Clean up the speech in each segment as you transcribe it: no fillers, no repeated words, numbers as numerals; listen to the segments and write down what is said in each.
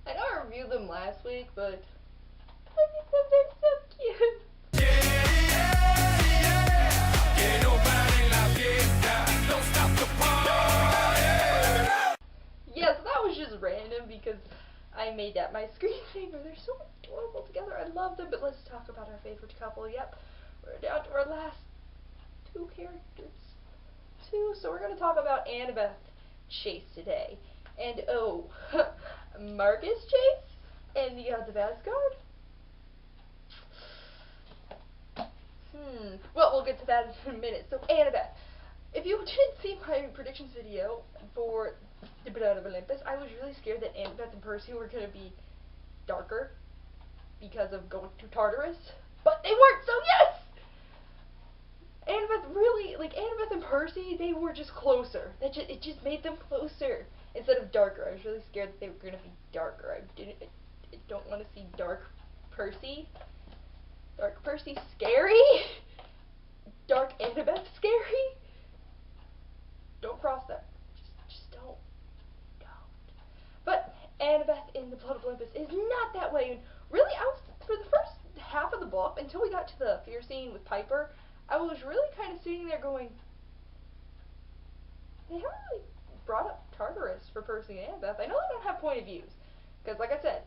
I know I reviewed them last week, but I think that they're so cute. Yeah, so that was just random because I made that my screensaver. They're so adorable together. I love them, but let's talk about our favorite couple. Yep, we're down to our last two characters. So we're going to talk about Annabeth Chase today. And Margus Chase and the Odds of Asgard. Well, we'll get to that in a minute. So Annabeth, if you didn't see my predictions video for the Heroes of Olympus, I was really scared that Annabeth and Percy were going to be darker because of going to Tartarus, but they weren't, so yes! Annabeth really, like, Annabeth and Percy, they were just closer. It just made them closer instead of darker. I was really scared that they were going to be darker. I don't want to see dark Percy. Dark Percy scary? Dark Annabeth scary? Don't cross them. Just don't. But Annabeth in the Blood of Olympus is not that way. And really, I was, for the first half of the book, until we got to the fear scene with Piper, I was really kind of sitting there going, they haven't really brought up Tartarus for Percy and Annabeth. I know they don't have point of views, because like I said,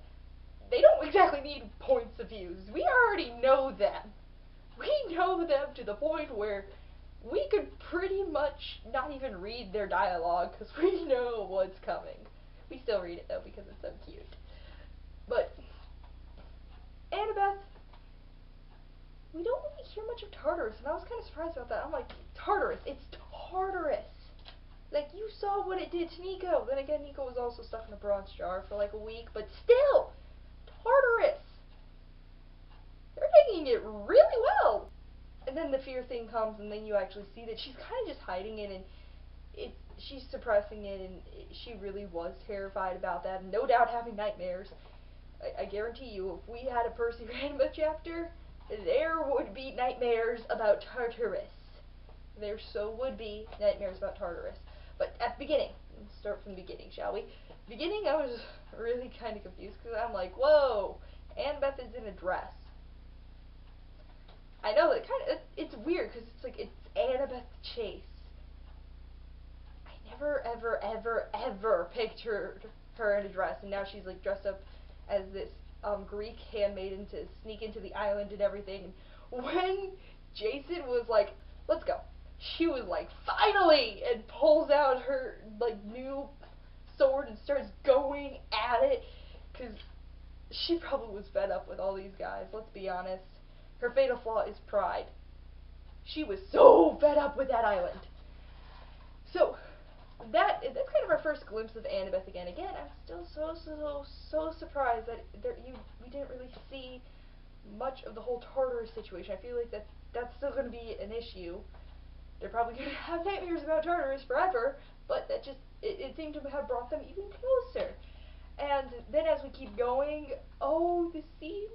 they don't exactly need points of views. We already know them. We know them to the point where we could pretty much not even read their dialogue, because we know what's coming. We still read it though, because it's so cute. But Annabeth, we don't really hear much of Tartarus, and I was kind of surprised about that. I'm like, Tartarus, it's Tartarus! Like, you saw what it did to Nico. Then again, Nico was also stuck in a bronze jar for like a week, but still, Tartarus! They're taking it really well! And then the fear thing comes, and then you actually see that she's kind of just hiding it, and she's suppressing it, and she really was terrified about that, and no doubt having nightmares. I guarantee you, if we had a Percy Annabeth chapter, there would be nightmares about Tartarus. There so would be nightmares about Tartarus. But at the beginning, let's start from the beginning, shall we? Beginning, I was really kind of confused, because I'm like, whoa, Annabeth is in a dress. I know that it's weird, because it's like, it's Annabeth Chase. I never, ever pictured her in a dress, and now she's like dressed up as this Greek handmaiden to sneak into the island and everything. And when Jason was like, let's go, she was like, finally, and pulls out her like new sword and starts going at it, because she probably was fed up with all these guys, let's be honest. Her fatal flaw is pride. She was so fed up with that island. So that's kind of our first glimpse of Annabeth again. Again, I'm still so surprised that we didn't really see much of the whole Tartarus situation. I feel like that's still going to be an issue. They're probably going to have nightmares about Tartarus forever, but that just, it seemed to have brought them even closer. And then as we keep going, the scene,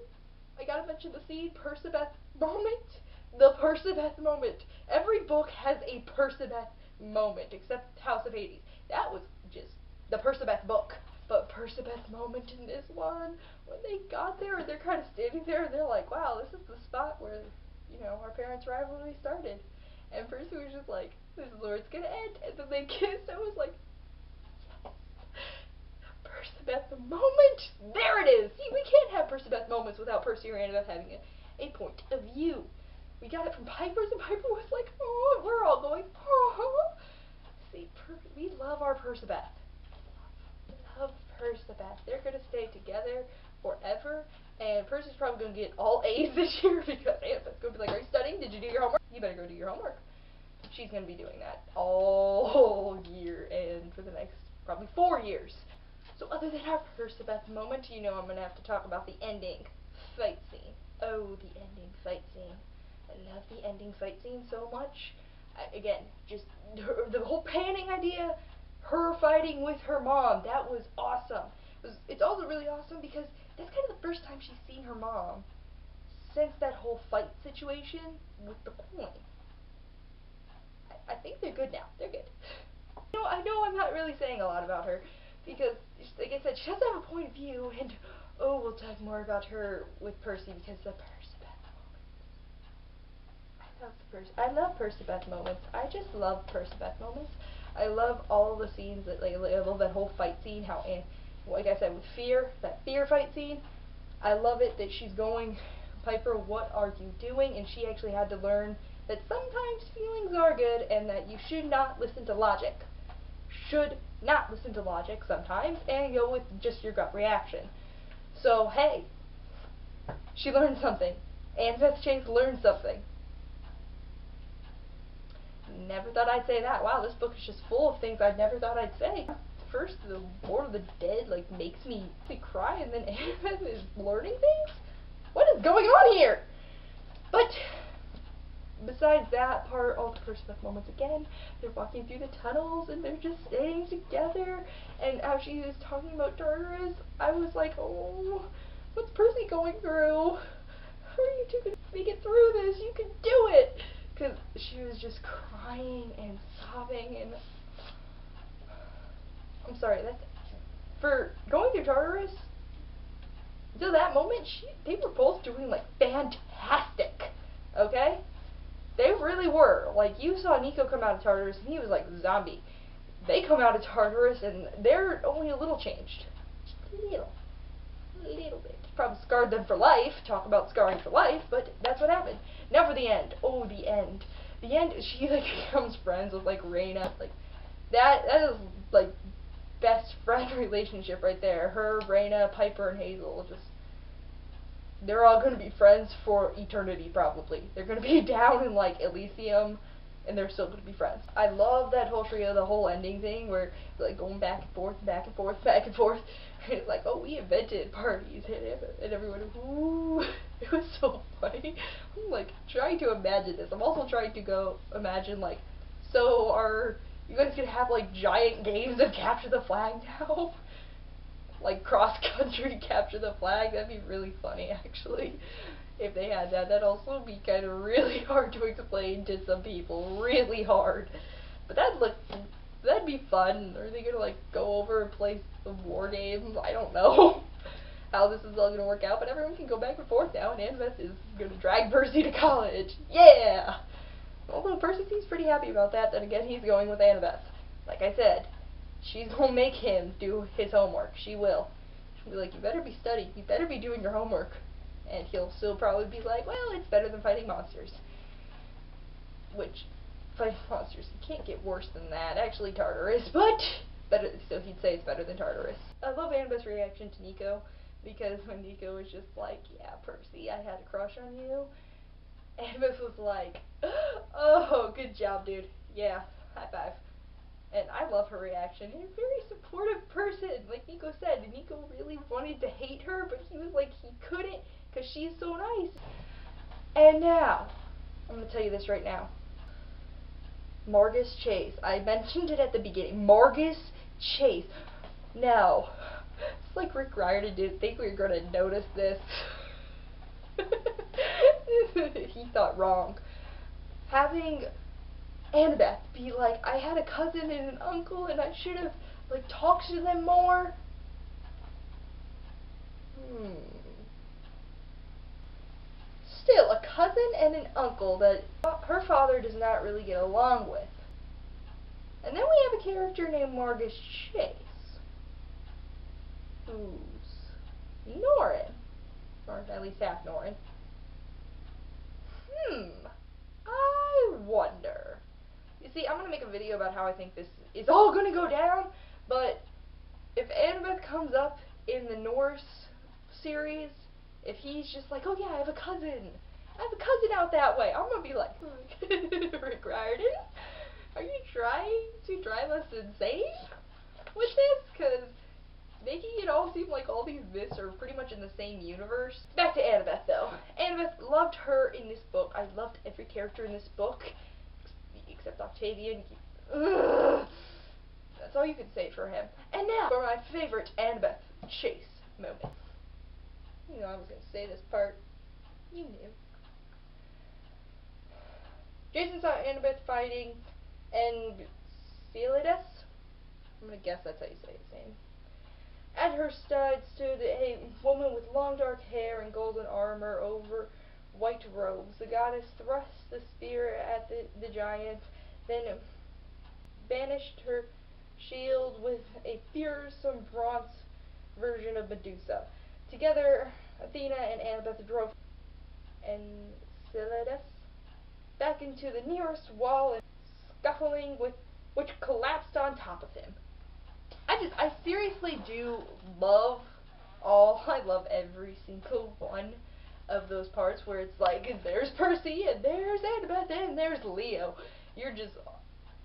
I gotta mention the scene, Percabeth moment. The Percabeth moment. Every book has a Percabeth moment, except House of Hades. That was just the Percabeth book. But Percabeth moment in this one, when they got there, and they're kind of standing there, and they're like, wow, this is the spot where, our parents' rivalry started. And Percy was just like, this is where it's gonna end. And then they kissed, and I was like, Percabeth moment! There it is! See, we can't have Percabeth moments without Percy or Annabeth having a point of view. We got it from Piper's, and Piper was like, oh, and we're all going, oh. See, we love our Percabeth. Love Percabeth. They're going to stay together forever, and Percy's probably going to get all A's this year, because Annabeth's going to be like, are you studying? Did you do your homework? You better go do your homework. She's going to be doing that all year, and for the next probably 4 years. So other than our Percabeth moment, I'm going to have to talk about the ending fight scene. Oh, the ending fight scene. I love the ending fight scene so much. Again, just the whole panning idea, her fighting with her mom, that was awesome. It's also really awesome because that's kind of the first time she's seen her mom since that whole fight situation with the coin. I think they're good now. They're good. I know I'm not really saying a lot about her, because, like I said, she doesn't have a point of view, and oh, we'll talk more about her with Percy, because the Percybeth moments. I love Percybeth moments. I just love Percybeth moments. I love all the scenes that, like, I love that whole fight scene, how, and like I said, with Fear, that Fear fight scene, I love it that she's going, Piper, what are you doing? And she actually had to learn that sometimes feelings are good, and that you should not listen to logic. Should not listen to logic sometimes, and go with just your gut reaction. So, hey, she learned something. Annabeth Chase learned something. Never thought I'd say that. Wow, this book is just full of things I never thought I'd say. First, the Lord of the Dead, like, makes me cry, and then Annabeth is learning things? What is going on here? But besides that part, all the Percybeth moments again, they're walking through the tunnels, and they're just staying together, and as she was talking about Tartarus, I was like, oh, what's Percy going through? How are you two going to make it through this? You can do it! Because she was just crying and sobbing, and I'm sorry, that's, for going through Tartarus, to that moment, they were both doing, like, fantastic, okay? They really were. Like, you saw Nico come out of Tartarus, and he was like a zombie. They come out of Tartarus, and they're only a little changed. Just a little bit. Probably scarred them for life. Talk about scarring for life, but that's what happened. Now for the end. Oh, the end. The end, she, like, becomes friends with, like, Raina. Like, that is, like, best friend relationship right there. Her, Raina, Piper, and Hazel, just, they're all going to be friends for eternity, probably. They're going to be down in, like, Elysium, and they're still going to be friends. I love that whole trio, the whole ending thing, where, like, going back and forth, back and forth, back and forth. And it's like, oh, we invented parties, and everyone, ooh, it was so funny. I'm, like, trying to imagine this. I'm also trying to go imagine, like, so are you guys gonna have, like, giant games of capture the flag now? Like, cross-country capture the flag? That'd be really funny, actually. If they had that, that'd also be kind of really hard to explain to some people. Really hard. But that'd be fun. Are they gonna, like, go over and play some war games? I don't know how this is all gonna work out, but everyone can go back and forth now, and Annabeth is gonna drag Percy to college. Yeah! Although Percy seems pretty happy about that, then again, he's going with Annabeth. Like I said, she's gonna make him do his homework. She will. She'll be like, you better be studying. You better be doing your homework. And he'll still probably be like, well, it's better than fighting monsters. Which, fighting monsters, you can't get worse than that. Actually, Tartarus, but better. So he'd say it's better than Tartarus. I love Annabeth's reaction to Nico, because when Nico was just like, yeah, Percy, I had a crush on you, Annabeth was like, oh, good job, dude. Yeah, high five. And I love her reaction. And a very supportive person. Like Nico said, Nico really wanted to hate her, but he was like, he couldn't, because she's so nice. And now, I'm going to tell you this right now. Margus Chase. I mentioned it at the beginning. Margus Chase. Now, it's like Rick Riordan didn't think we were going to notice this. He thought wrong. Having Annabeth be like, I had a cousin and an uncle, and I should have, like, talked to them more. Still, a cousin and an uncle that her father does not really get along with. And then we have a character named Margus Chase, who's Norrin, or at least half Norrin. I wonder. You see, I'm going to make a video about how I think this is all going to go down, but if Annabeth comes up in the Norse series, if he's just like, oh yeah, I have a cousin out that way, I'm going to be like, Rick Riordan, are you trying to drive us insane with this? Because making it all seem like all these myths are pretty much in the same universe. Back to Annabeth, though. Annabeth, loved her in this book. I loved every character in this book, except Octavian. Ugh. That's all you can say for him. And now for my favorite Annabeth Chase moment. You know I was going to say this part. You knew. Jason saw Annabeth fighting Enceladus. I'm going to guess that's how you say his name. At her side stood a woman with long dark hair and golden armor over white robes. The goddess thrust the spear at the giant, then banished her shield with a fearsome bronze version of Medusa. Together, Athena and Annabeth drove Enceladus back into the nearest wall and scuffling with which collapsed on top of him. I seriously do love I love every single one of those parts where it's like, there's Percy, and there's Annabeth, and there's Leo.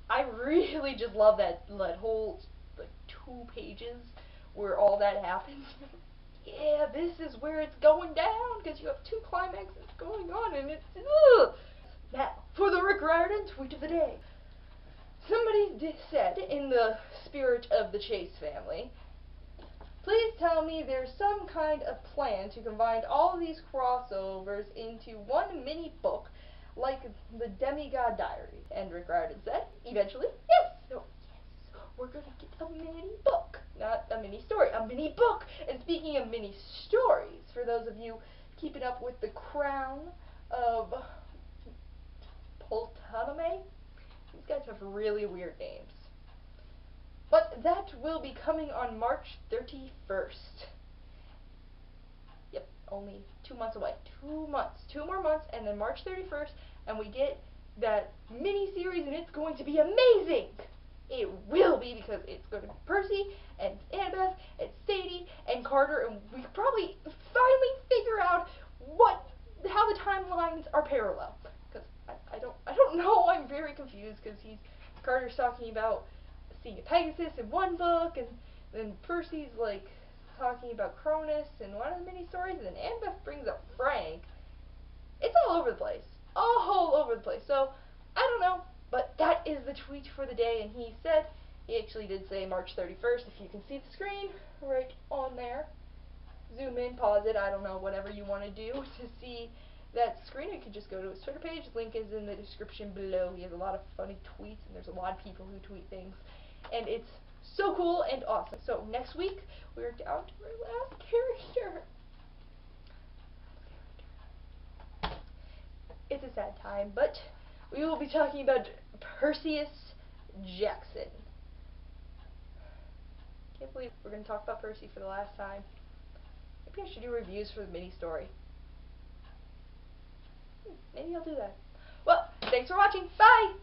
I really just love that whole, like, 2 pages where all that happens. Yeah, this is where it's going down, because you have 2 climaxes going on, and it's, ugh! Now, for the Riordan tweet of the day. Somebody said, in the spirit of the Chase family, please tell me there's some kind of plan to combine all these crossovers into one mini book, like the Demigod Diary. And Riordan said, eventually, yes. So, yes, we're gonna get a mini book. Not a mini story, a mini book. And speaking of mini stories, for those of you keeping up with the crown of Ptolemy, these guys have really weird names. But that will be coming on March 31st. Yep, only 2 months away. 2 months. 2 more months, and then March 31st, and we get that mini-series, and it's going to be amazing! It will be, because it's going to be Percy, and Annabeth, and Sadie, and Carter, and we probably finally figure out how the timelines are parallel. Because I don't know, I'm very confused, because Carter's talking about seeing a Pegasus in one book, and then Percy's like talking about Cronus in one of the mini stories, and then Annabeth brings up Frank. It's all over the place. All over the place. So, I don't know, but that is the tweet for the day, and he actually did say March 31st, if you can see the screen, right on there. Zoom in, pause it, I don't know, whatever you want to do to see that screen. You can just go to his Twitter page, link is in the description below. He has a lot of funny tweets, and there's a lot of people who tweet things. And it's so cool and awesome. So next week, we're down to our last character. It's a sad time, but we will be talking about Perseus Jackson. Can't believe we're going to talk about Percy for the last time. Maybe I should do reviews for the mini story. Maybe I'll do that. Well, thanks for watching. Bye!